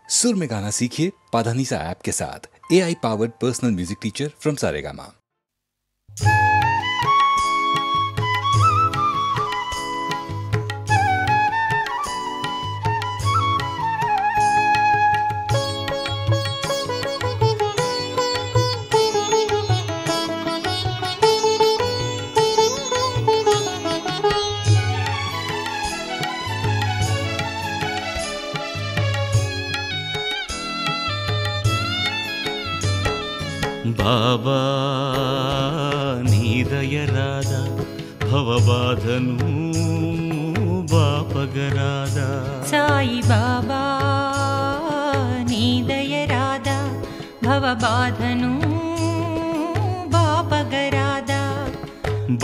सुर में गाना सीखिए पाधानीसा ऐप के साथ। AI powered personal music teacher from Saregama. బాబా నీ దయరాదా భవబాధను బాపగరాదా. సాయి బాబా నీ దయరాదా భవబాధను బాపగరాదా.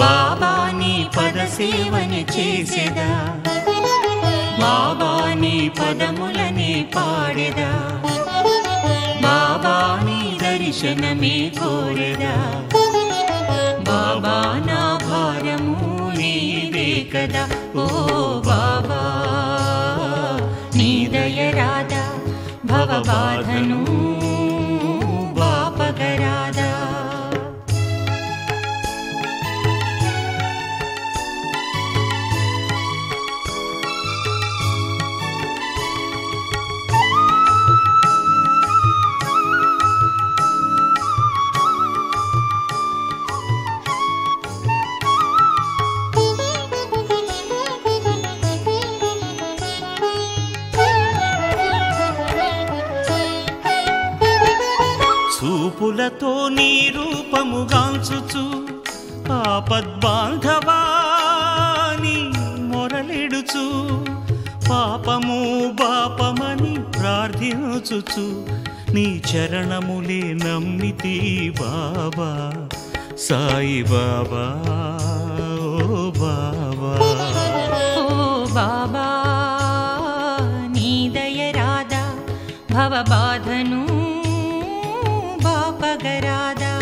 బాబా నీ పద సేవని చేసేదా, బాబా నీ పదములని పాడేదా, బాబా నీ దర్శనమే కోరెదా. బాబా నా భారము నీదే కదా. ఓ బాబా నీ దయరాదా భవబాధను బాపగరాదా. చూపులతో నీ రూపముగాంచుచు ఆపద్బాంధవాని మొరలిడుచు పాపము బాపమని ప్రార్థించుచు నీ చరణములే నమ్మితి బాబా. సాయి బాబా ఓ బాబా. ఓ బాబా నీ దయరాదా భవబాధను బాపగరాదా.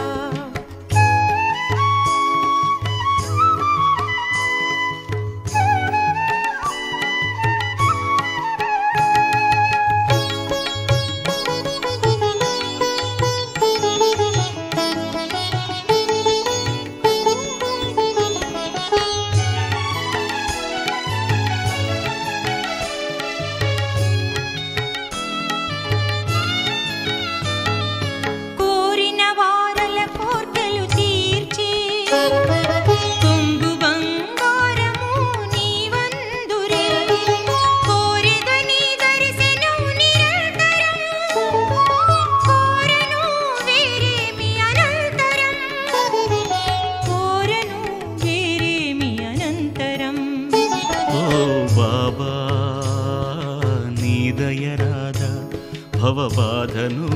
భవబాధను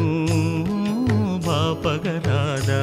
బాపగరాదా.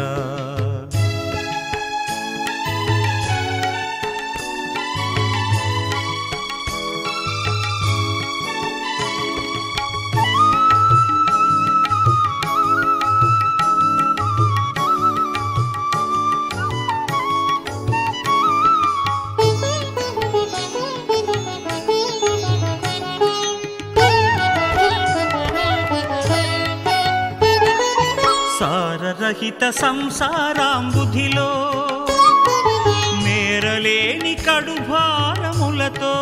సారరహిత సంసారాంబుధిలో నేరలేని కడుభారములతో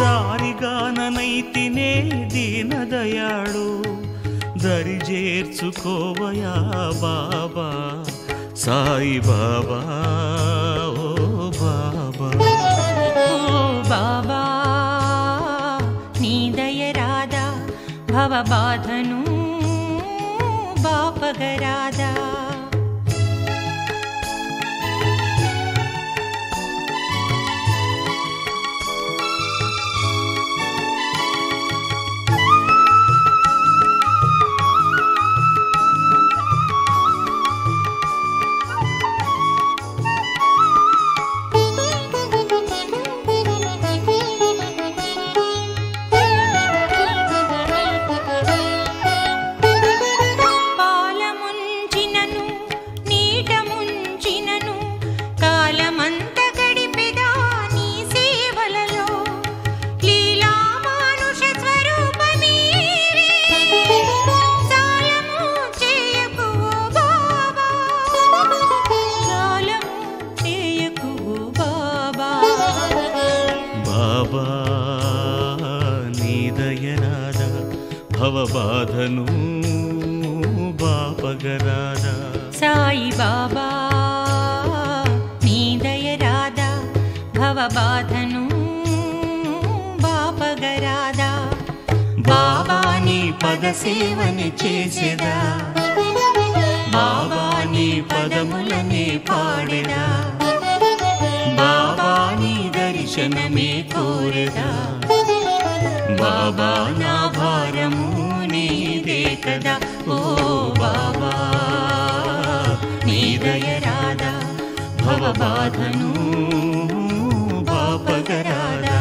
దారిగాననైతినే దీనదయాడు దరిజేర్చుకోవయా బాబా. సాయి బాబా ఓ బాబా. ఓ బాబా నీ దయరాదా భవబాధను బాపగరాదా. పాలముంచినను దయరాదా భవబాధను బాపగరాదా సాయి బాబా నీ దయరాదా భవబాధను బాపగరాదా బాబా నీ పద సేవని చేసేదా బాబా నీ పదములనే పాడేదా బాబా నీ దర్శనమే కోరెదా బాబా నా భారము నీదే కదా ఓ బాబా నీ దయరాదా భవబాధను బాపగరాదా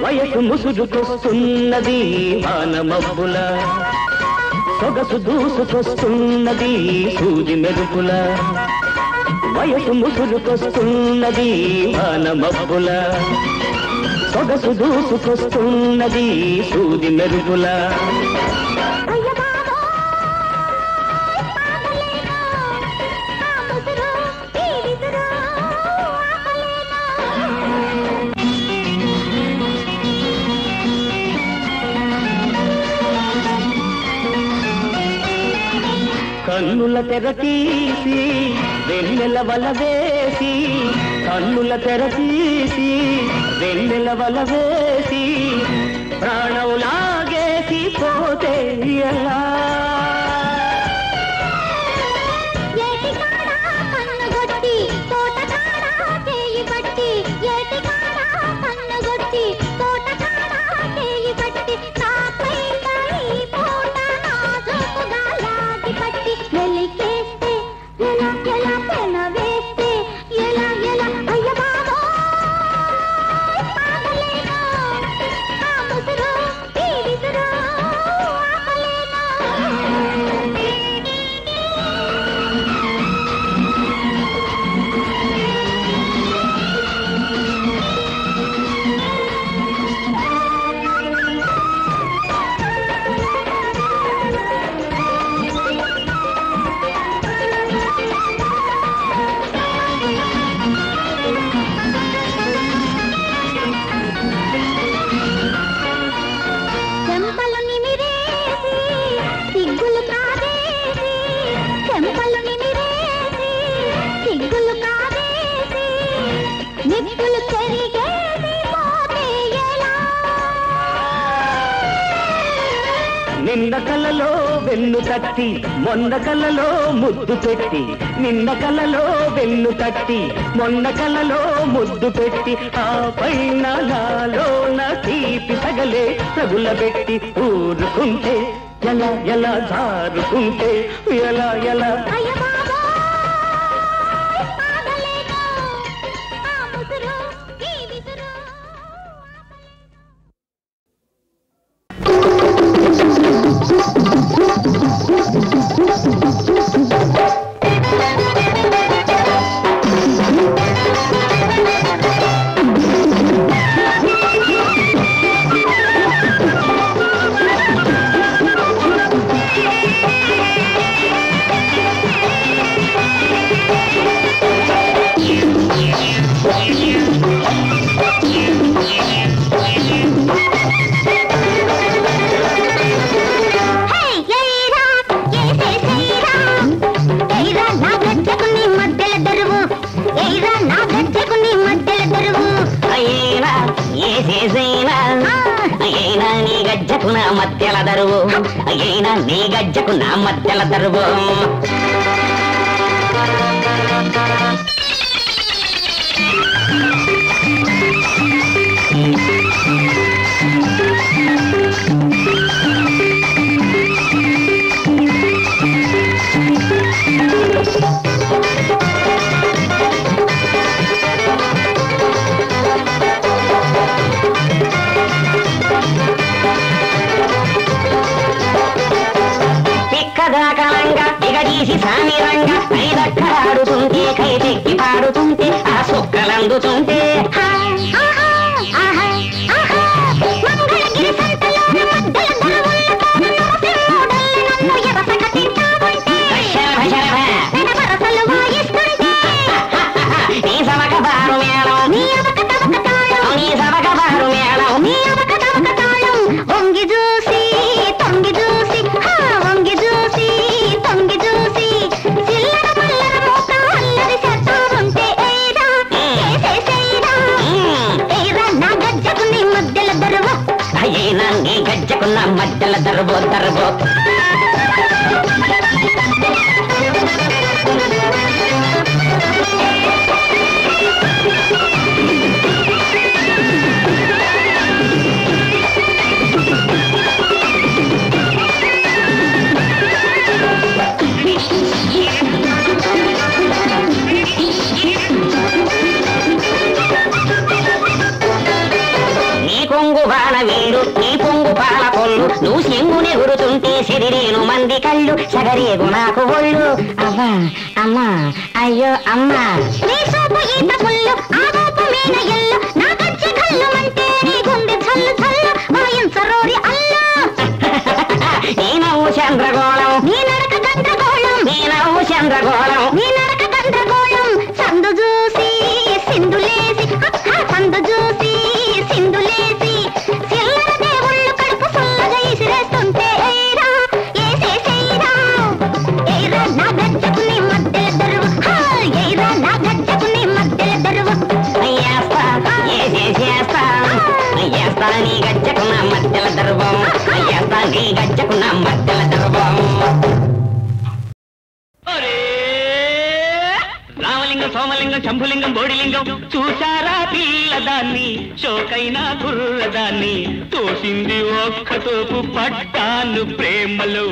వయసు ముసురుకొస్తున్నది వానమబ్బుల సొగసు దూసుకొస్తున్నది సూది మెరుపుల వయసు ముసురుకొస్తున్నది వానమబ్బుల సొగసు దూసుకొస్తున్నది సూది మెరుపుల కన్నుల తెర తీసి వెన్నెల వల వేసి కన్నుల తెర తీసి వెన్నెల వల వేసి ప్రాణం లాగేసి పోతే ఎలా నిన్న కలలో వెన్ను తట్టి మొన్న కలలో ముద్దు పెట్టి నిన్న కలలో వెన్ను తట్టి మొన్న కలలో ముద్దు పెట్టి ఆ పైన నాలోన తీపి సగలే తగులబెట్టి ఊరుకుంటే ఎలా ఎలా జారుకుంటే ఎలా ఎలా మధ్యల దరువు అయినా నీ గజ్జకు నా మధ్యల దరువు తిక్కదాకలంగా దిగదీసి సామిరంగా ఐదక్కలాడుతుంటే కైతెక్కి పాడుతుంటే ఆ సుక్కలందుతుంటే గజ్జకున్న మధ్యల దర్బో దర్బో నువ్వు శంగుని గురుతుంటే శరీరేను మంది కళ్ళు సగరేగు నాకు ఒళ్ళు అవ్వా అమ్మా అయ్యో అమ్మా నీ సోపు ఈత పుల్లు ఆ రూపు మీన ఎల్లు నా గజ్జె కళ్ళు అంటే నీ గుండె చల్లు చల్లు వాయించరోరి అల్లు నీ నవ్వు చంద్రగోళం నీ నడక గండ్రగోళం నీ నవ్వు చంద్రగోళం నీ నడక గండ్రగోళం సందు చూసి సింధులేసి సందు చూసి సింధులేసి నీ గజ్జకున్న మధ్యల దర్భం నీ గజ్జకున్న మధ్యల దర్భం రామలింగం సోమలింగం శంభులింగం బోడిలింగం చూశారా పిల్లదాన్ని షోకైనా కుర్రదాన్ని తోసింది ఒక్కతోపు పడ్డాను ప్రేమలో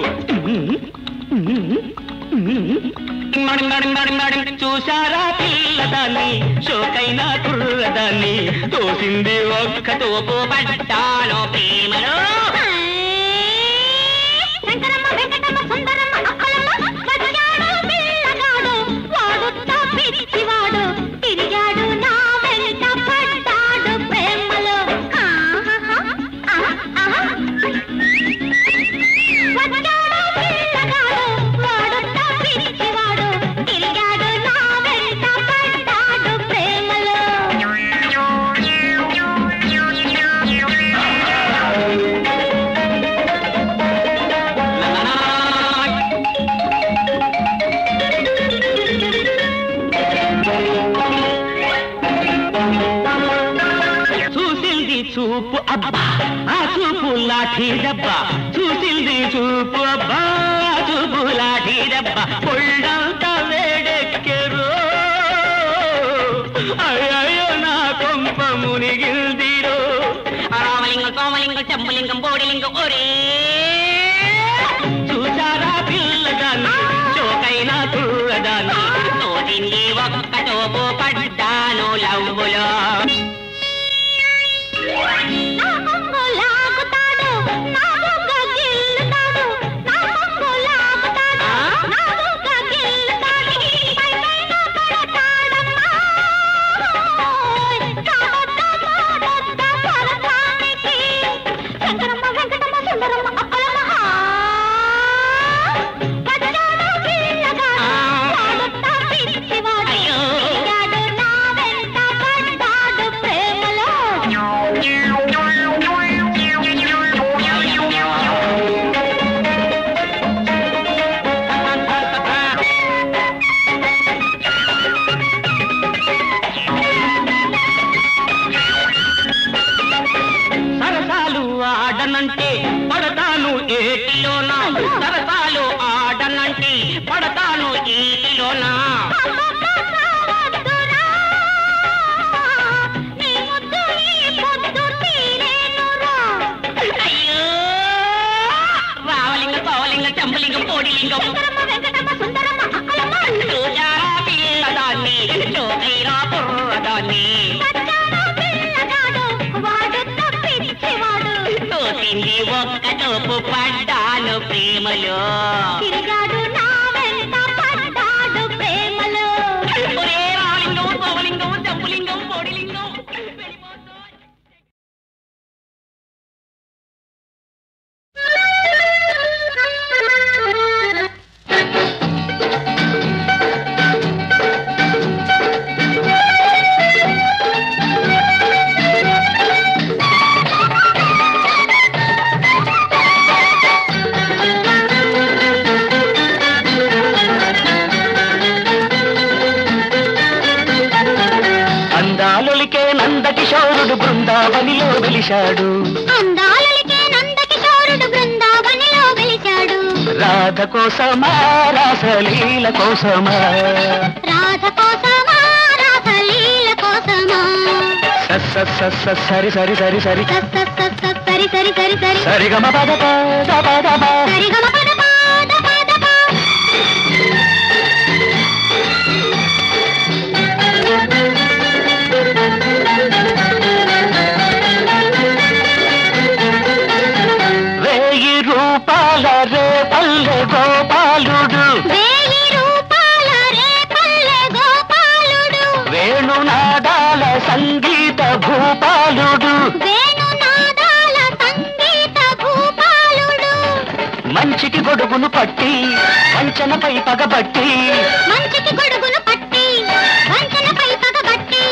చూశారా పిల్లదాన్ని షోకైనా కుర్రదాన్ని తోసింది ఒక్కతోపు పడ్డాను ప్రేమలో శంకరమ్మ వెంకటమ్మ సుందరమ్మ అక్కలమ్మ వచ్చాడు పిల్లగాడు వాడు తప్పిచ్చివాడు తిరిగాడు నా వెంట పడ్డాడు ప్రేమలో వచ్చాడు పిల్లగాడు వాడు తప్పిచ్చివాడు తిరిగాడు నా వెంట పడ్డాడు ప్రేమలో చూపు అబ్బా ఆ చూపు లాఠీ దెబ్బా చూసింది చూపు అబ్బా ఆ చూపు లాఠీ దెబ్బా పొళ్ళంతా వేడెక్కెరు అయ్యో నా కొంప మునిగిల్దిరో రామలింగం సోమలింగం శంభులింగం బోడిలింగం ఒరే చూసారా పిల్లదాన్ని చోకైనా కుర్రదాన్ని తోటింది ఒక్కటోపు పడ్డాను లవ్వులో పడతాను ఏటిలోనా సరసాలు ఆడనంటే పడతాను ఏటిలోనా అయ్యో రావలింగ సోవలింగ చంబలింగం పోడిలింగం చూచారా పిల్లదాన్ని చోకైరా కుర్రదాన్ని తోసింది ఒక్కటోపు పడ్డాను ప్రేమ ప్రేమలో తిరిగాడు నా వెంట పడ్డాడు ప్రేమలో రామలింగం పవలింగం జంపులింగం పొడిలింగం అందాలొలికే నందకిశోరుడు బృందావనిలో వెలిశాడు అందాలకే నందకిశోరుడు బృందావనిలో వెలిశాడు రాధ కోసమా రాసలీల కోసమా రాధ కోసమా రాసలీల కోసమా సరి సరి సరి సరి సరి సరి సరి సరి సరిగమ పద పద పద సరిగమ పద పద పద పద వేయి రూపాల రే పల్లె గోపాలుడు వేయి రూపాల రే పల్లె గోపాలుడు వేణునాదాల సంగీత భూపాలుడు వేణునాదాల సంగీత భూపాలుడు మంచికి గొడుగును పట్టి వంచనపై పగబట్టి మంచికి గొడుగును పట్టి వంచనపై పగబట్టి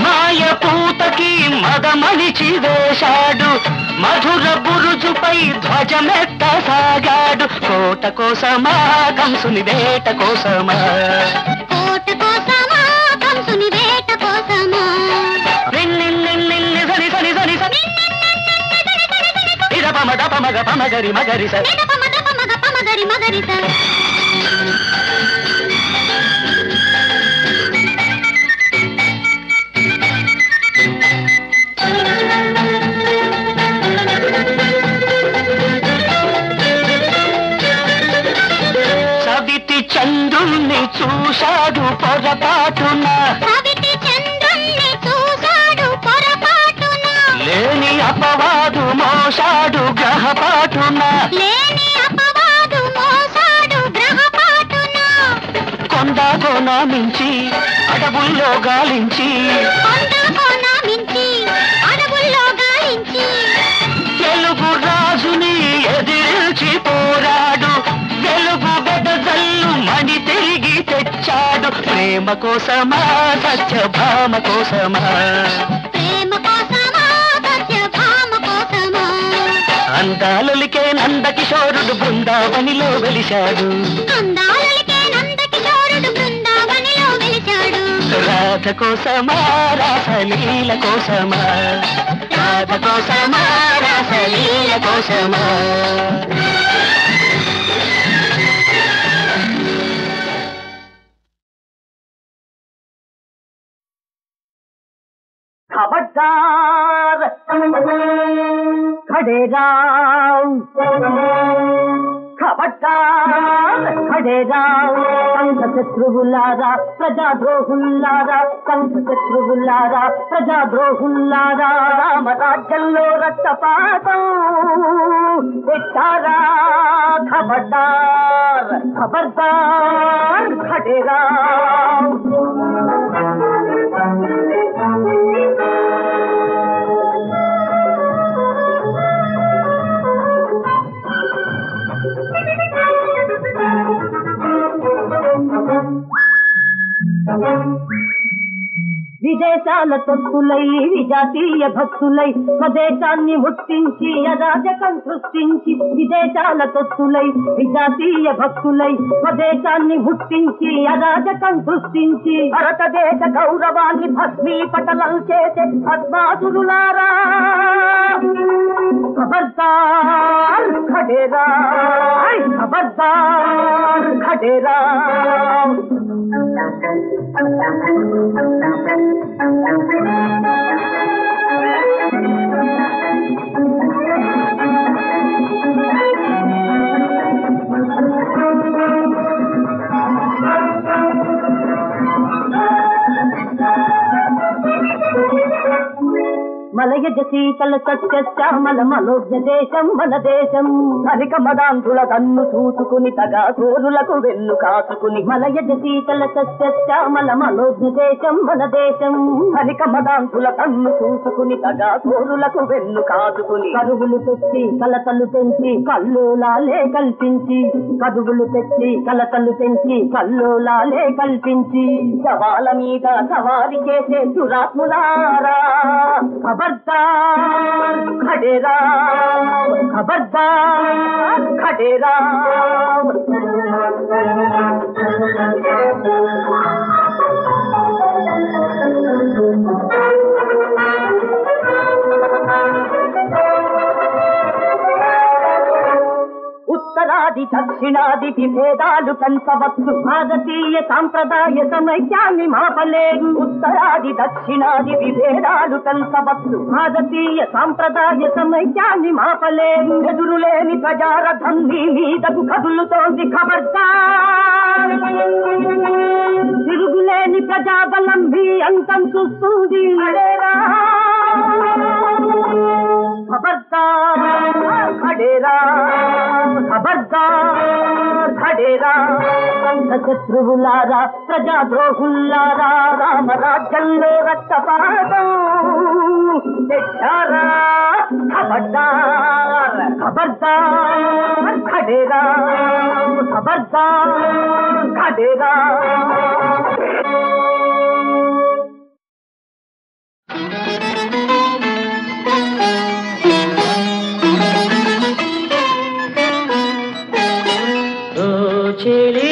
మాయ పూతకి మదమలిచి వేశాడు మధుర బురుజుపై ధ్వజమెత్త సాగాడు కోట కోసమా కంసుని వేట కోసమా కోట కోసమా కంసుని వేట కోసమా నిన్ని సరి సరి సరి సరి ఇదపమద పమగ పమగరి మగరి సరి మగ పమగరి మగరిత సవితి చంద్రుణ్ణి చూశాడు పొరపాటున సవితి చంద్రుణ్ణి చూశాడు పొరపాటున లేని అపవాదు మోసాడు గ్రహపాటున లేని అపవాదు మోసాడు గ్రహపాటున కొండ కోన మించి అడవుల్లో గాలించి కొండ కోన మించి అడవుల్లో గాలించి తెలుగు రాజుని ఎదిరించి పోరాడు వెలుగు వెదజల్లు మణి తిరిగి తెచ్చాడు ప్రేమ కోసమా సత్యభామ కోసమా ప్రేమ కోసమా సత్యభామ కోసమా అందాలొలికే నందకిశోరుడు బృందావనిలో వెలిశాడు అందాలకే నందకిశోరుడు బృందావనిలో వెలిచాడు రాధ కోసమా రాసలీల కోసమా రాధ కోసమా రాసలీల కోసమా खबरदार खड़े राव खबरदार खड़े राव पंथ शत्रुलारा प्रजाद्रोहुलारा पंथ शत्रुलारा प्रजाद्रोहुलारा रामराज्యంలో రక్తపాతం ఇచ్చారా खबरदार खबरदार खड़े राव విదేశాల తొత్తులై విజాతీయ భక్తులై స్వదేశాన్ని ముట్టించి అరాజకం సృష్టించి విదేశాల తొత్తులై విజాతీయ భక్తులై స్వదేశాన్ని ముట్టించి అరాజకం సృష్టించి భారతదేశ గౌరవాన్ని భస్మీపటలం చేసే పద్మాసురులారా ఖబర్దార్ ఖడేరా ఖబర్దార్ ఖడేరా మలయజ శీతల సత్యశ్యామల మనోజ్ఞ దేశం మన దేశం. ధనిక మదాంధుల కన్ను చూసుకుని తగా కోరులకు వెన్ను కాచుకుని. మలయజ శీతల సత్యశ్యామల మనోజ్ఞ దేశం మన దేశం. ధనిక మదాంధుల కన్ను చూసుకుని తగా కోరులకు వెన్ను కాచుకుని. కరువులు తెచ్చి కలతలు పెంచి కల్లోలాలే కల్పించి. కరువులు తెచ్చి కలతలు పెంచి కల్లోలాలే కల్పించి. శవాల మీద సవారి చేసే దురాత్ములారా खबरदार खड़े राम. खबरदार खड़े राम. ఉత్తరాది దక్షిణాది విభేదాలు పెంచవచ్చు. భారతీయ సాంప్రదాయ సమైక్యాన్ని మాపలేరు. ఉత్తరాది దక్షిణాది విభేదాలు పెంచవచ్చు. భారతీయ సాంప్రదాయ సమైక్యాన్ని మాపలేరు. ఎదురులేని ప్రజారథం నీ మీదకు కదులుతోంది. ఖబర్దార్. తిరుగులేని ప్రజాబలం మీ అంతం చూస్తుంది. खबरदार खड़े राम. खबरदार खड़े राम. సంఘ శత్రువులారా ప్రజాద్రోహుల్లారా రామరాజ్యంలో రక్తపాతం తెచ్చారా. ఖబర్దార్. ఖబర్దార్ ఖడే రామ్. ఖబర్దార్ ఖడే రామ్. చెలి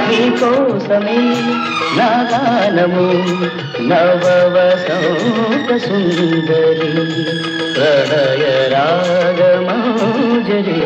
నీకోసమే నా గానము నవవసంత సుందరి ప్రణయ రాగమాంజలి.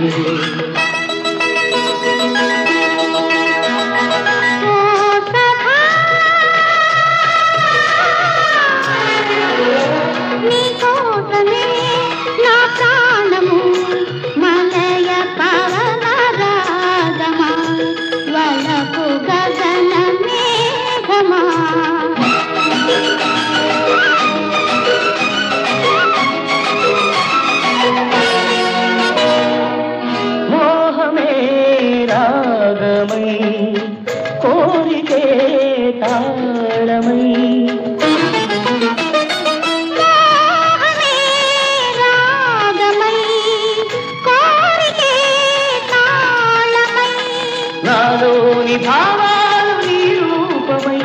కోరికే తాళమై నాలోని భావాలు నీ రూపమై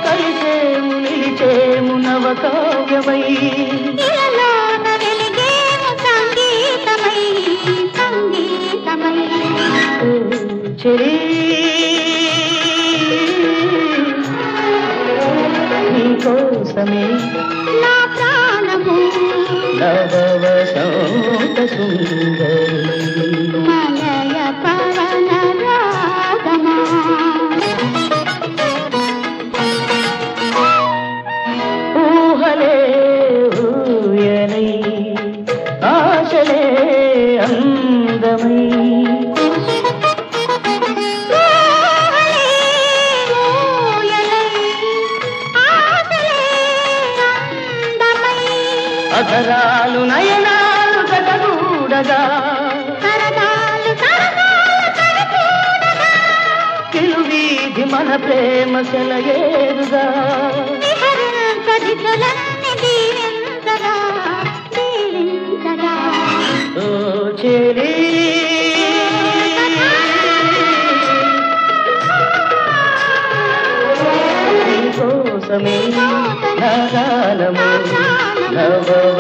కలిసేము నిలిచేము నవకావ్యమై చెలి నీకోసమే నా ప్రాణము నవవసంత సుందరి మలయ పవన రాగమా. ఊహలే ఊయనై ఆశలే అందమై అధరాలు నయనాలు జగగూడగా కిలువీధి మన ప్రేమ సెలయేరుగా ఓ చెలి నీకోసమే నా గానము నవవ